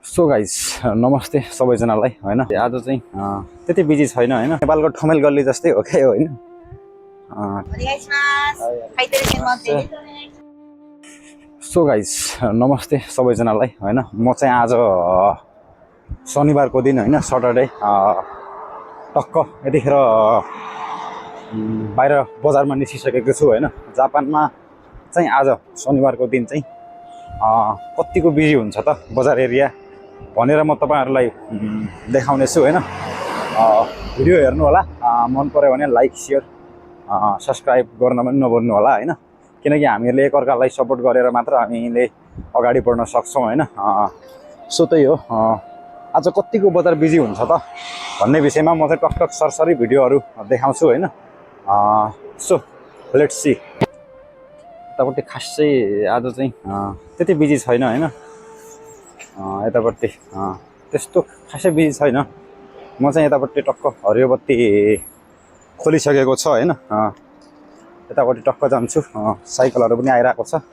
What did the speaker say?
So guys नमस्ते सबैजनालाई हैन। आज चाहिँ त्यति बिजी छैन हैन। नेपालको ठमेल गल्ली जस्तै हो के हैन। सो गाइस नमस्ते सबैजनालाई हैन। म चाहिँ आज शनिबारको दिन हैन, सटरडे टक्क यतिखेर बाहिर बजारमा निस्किसकेको छु हैन। जापानमा चाहिँ आज शनिबारको दिन चाहिँ कतिको बिजी हुन्छ त बजार एरिया भनेर म तपाईहरुलाई देखाउने छु हैन। भिडियो हेर्नु होला, मन पर्यो भने लाइक शेयर सब्स्क्राइब गर्न पनि नभुल्नु होला हैन। किनकि हामीले एकअर्कालाई सपोर्ट गरेर मात्र हामीले अगाडि बढ्न सक्छौं हैन। सो त्यही हो, आज कतिको बजार बिजी हुन्छ त भन्ने विषयमा म चाहिँ टकटक सरसरी भिडियोहरु देखाउँछु हैन। So let's see. यतापट्टि खासै आज चाहिँ त्यति बिजी छैन हैन। यतापट्टि त्यस्तो खासै बिजी छैन। म चाहिँ यतापट्टि टक्क हरियो बत्ती खोलिसकेको छ हैन। यतापट्टि टक्क जान्छु, साइकलहरु पनि आइराको छ।